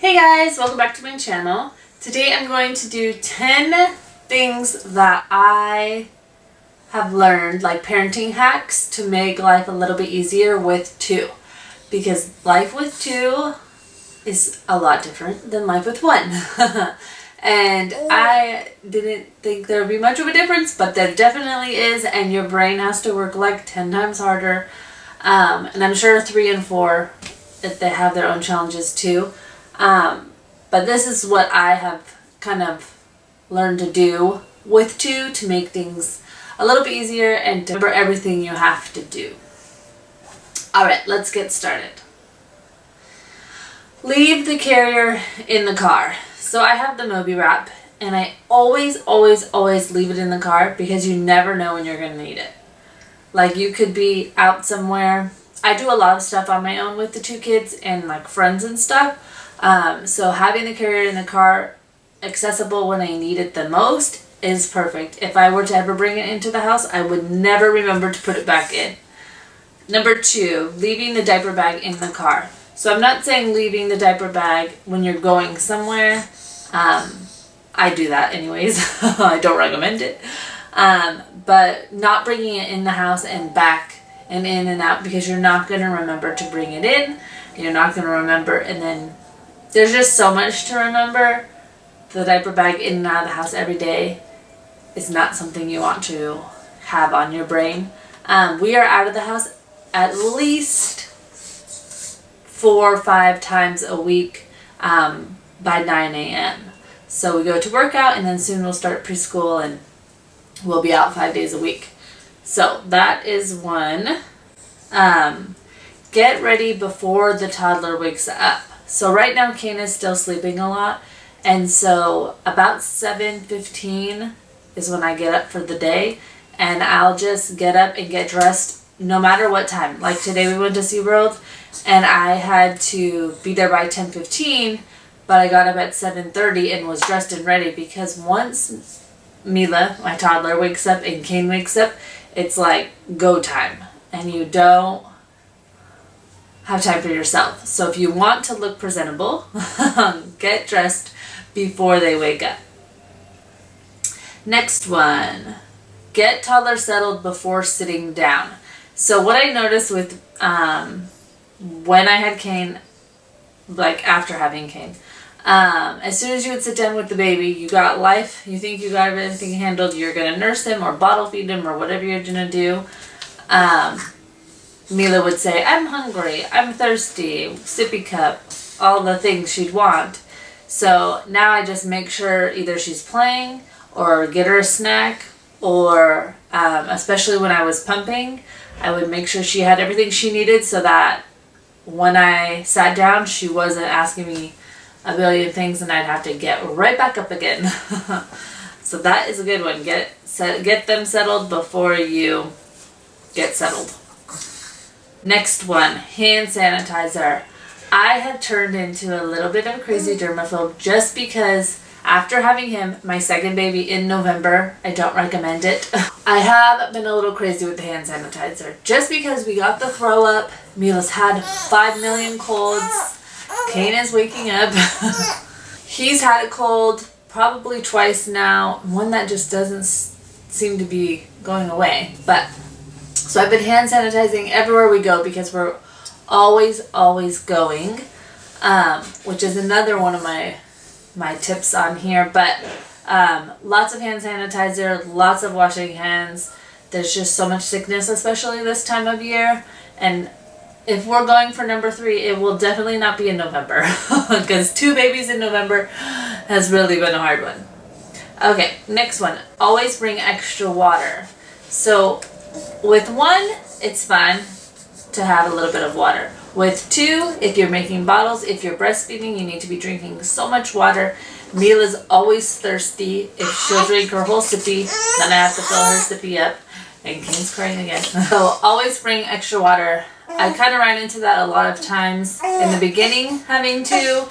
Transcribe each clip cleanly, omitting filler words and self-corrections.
Hey guys, welcome back to my channel. Today I'm going to do 10 things that I have learned, like parenting hacks to make life a little bit easier with two. Because life with two is a lot different than life with one. And I didn't think there would be much of a difference, but there definitely is, and your brain has to work like 10 times harder. And I'm sure 3 and 4, that they have their own challenges too. But this is what I have kind of learned to do with two to make things a little bit easier and to remember everything you have to do. Alright, let's get started. Leave the carrier in the car. So I have the Moby wrap, and I always leave it in the car because you never know when you're going to need it. Like, you could be out somewhere. I do a lot of stuff on my own with the 2 kids and like friends and stuff. So having the carrier in the car accessible when I need it the most is perfect. If I were to ever bring it into the house, I would never remember to put it back in. Number 2, leaving the diaper bag in the car. So I'm not saying leaving the diaper bag when you're going somewhere. I do that anyways. I don't recommend it. But not bringing it in the house and back and in and out, because you're not going to remember to bring it in. You're not going to remember, and then there's just so much to remember. The diaper bag in and out of the house every day is not something you want to have on your brain. We are out of the house at least 4 or 5 times a week by 9 a.m. So we go to workout, and then soon we'll start preschool, and we'll be out 5 days a week. So that is one. Get ready before the toddler wakes up. So right now Kane is still sleeping a lot, and so about 7:15 is when I get up for the day, and I'll just get up and get dressed no matter what time. Like today we went to SeaWorld, and I had to be there by 10:15, but I got up at 7:30 and was dressed and ready, because once Mila, my toddler, wakes up and Kane wakes up, it's like go time, and you don't have time for yourself. So if you want to look presentable, get dressed before they wake up. Next one, get toddler settled before sitting down. So what I noticed with when I had Kane, like after having Kane, as soon as you would sit down with the baby, you got life, you think you got everything handled, you're going to nurse him or bottle feed him or whatever you're going to do. Mila would say, I'm hungry, I'm thirsty, sippy cup, all the things she'd want. So now I just make sure either she's playing or get her a snack, or especially when I was pumping, I would make sure she had everything she needed, so that when I sat down, she wasn't asking me a billion things and I'd have to get right back up again. So that is a good one. Get them settled before you get settled. Next one, hand sanitizer. I have turned into a little bit of a crazy germaphobe just because after having him, my second baby in November, I don't recommend it. I have been a little crazy with the hand sanitizer just because we got the throw up. Mila's had 5 million colds. Kane is waking up. He's had a cold probably twice now, one that just doesn't seem to be going away. But so I've been hand sanitizing everywhere we go because we're always going, which is another one of my tips on here. But lots of hand sanitizer, lots of washing hands. There's just so much sickness, especially this time of year, and if we're going for number 3, it will definitely not be in November, because 2 babies in November has really been a hard one. Okay, next one. Always bring extra water. So with 1, it's fine to have a little bit of water. With 2, if you're making bottles, if you're breastfeeding, you need to be drinking so much water. Mila's always thirsty. If she'll drink her whole sippy, then I have to fill her sippy up. And Kane's crying again. So always bring extra water. I kind of ran into that a lot of times in the beginning, having 2,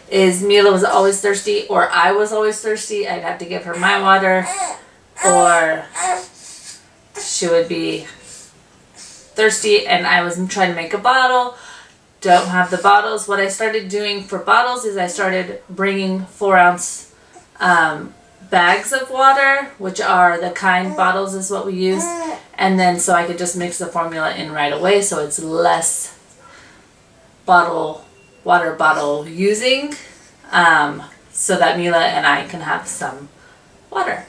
is Mila was always thirsty, or I was always thirsty. I'd have to give her my water, or she would be thirsty and I was trying to make a bottle, don't have the bottles, what I started doing for bottles is I started bringing 4-ounce bags of water, which are the kind bottles is what we use, and then so I could just mix the formula in right away, so it's less water bottle using, so that Mila and I can have some water.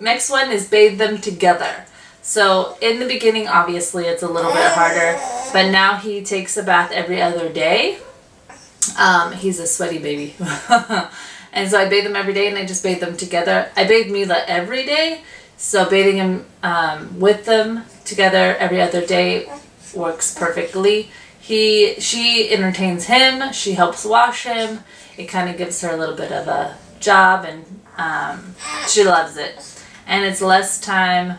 Next one is bathe them together. So in the beginning, obviously it's a little bit harder, but now he takes a bath every other day. He's a sweaty baby. And so I bathe them every day, and I just bathe them together. I bathe Mila every day, so bathing him with them together every other day works perfectly. She entertains him, she helps wash him. It kind of gives her a little bit of a job, and she loves it. And it's less time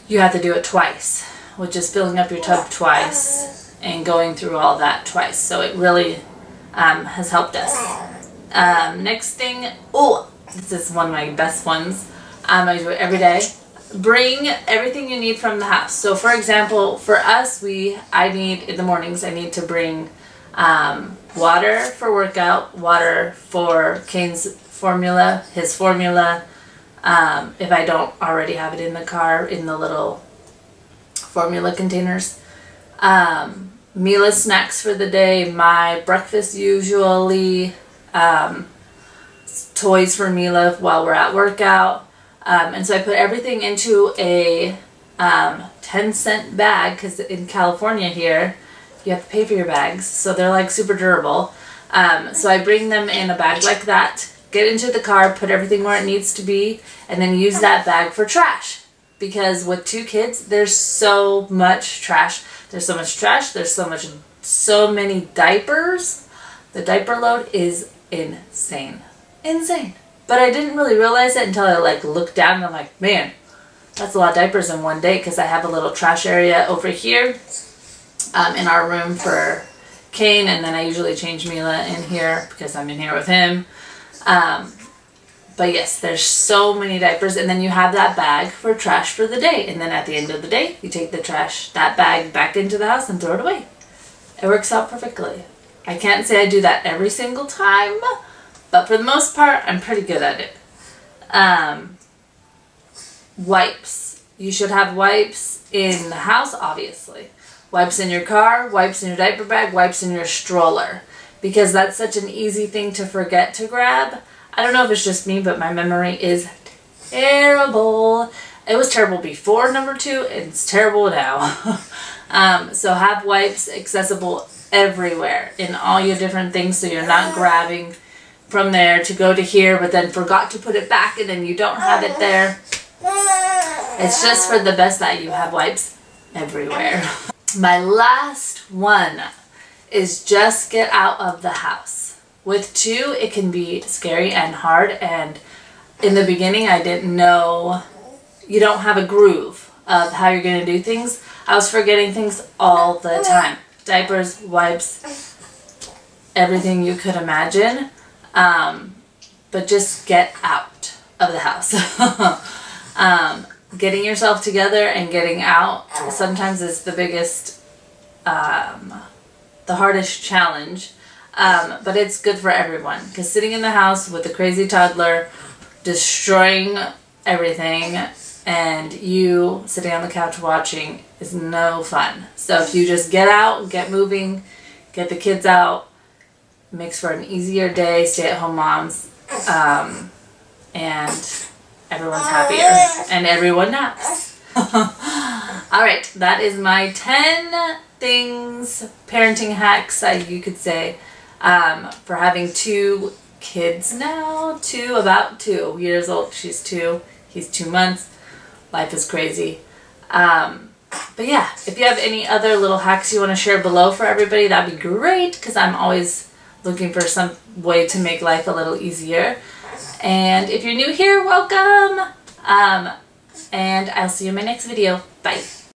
you have to do it twice, which is filling up your tub twice and going through all that twice. So it really has helped us. Next thing, oh, this is one of my best ones. I do it every day. Bring everything you need from the house. So for example, for us, I need, in the mornings, I need to bring water for workout, water for Kane's formula, his formula, if I don't already have it in the car, in the little formula containers. Mila's snacks for the day, my breakfast usually, toys for Mila while we're at workout. And so I put everything into a 10-cent bag, because in California here, you have to pay for your bags, so they're like super durable. So I bring them in a bag like that, get into the car, put everything where it needs to be, and then use that bag for trash. Because with 2 kids, there's so much trash. There's so much trash, there's so many diapers. The diaper load is insane. Insane. But I didn't really realize it until I like looked down and I'm like, man, that's a lot of diapers in one day, because I have a little trash area over here in our room for Kane, and then I usually change Mila in here because I'm in here with him. But yes, there's so many diapers, and then you have that bag for trash for the day, and then at the end of the day, you take that bag back into the house and throw it away. It works out perfectly. I can't say I do that every single time, but for the most part, I'm pretty good at it. Wipes. You should have wipes in the house, obviously. Wipes in your car, wipes in your diaper bag, wipes in your stroller. Because that's such an easy thing to forget to grab. I don't know if it's just me, but my memory is terrible. It was terrible before number 2, and it's terrible now. So have wipes accessible everywhere in all your different things, so you're not grabbing from there to go to here, but then forgot to put it back, and then you don't have it there. It's just for the best that you have wipes everywhere. My last one is just get out of the house. With 2, it can be scary and hard, and in the beginning I didn't know, you don't have a groove of how you're going to do things. I was forgetting things all the time. Diapers, wipes, everything you could imagine. But just get out of the house. Getting yourself together and getting out sometimes is the biggest, the hardest challenge. But it's good for everyone, because sitting in the house with a crazy toddler destroying everything and you sitting on the couch watching is no fun. So if you just get out, get moving, get the kids out, makes for an easier day, stay-at-home moms, and everyone's happier and everyone naps. Alright, that is my 10 things, parenting hacks, you could say, for having 2 kids now. About 2 years old. She's 2. He's 2 months. Life is crazy. But yeah, if you have any other little hacks you want to share below for everybody, that'd be great, because I'm always looking for some way to make life a little easier. And if you're new here, welcome! And I'll see you in my next video. Bye!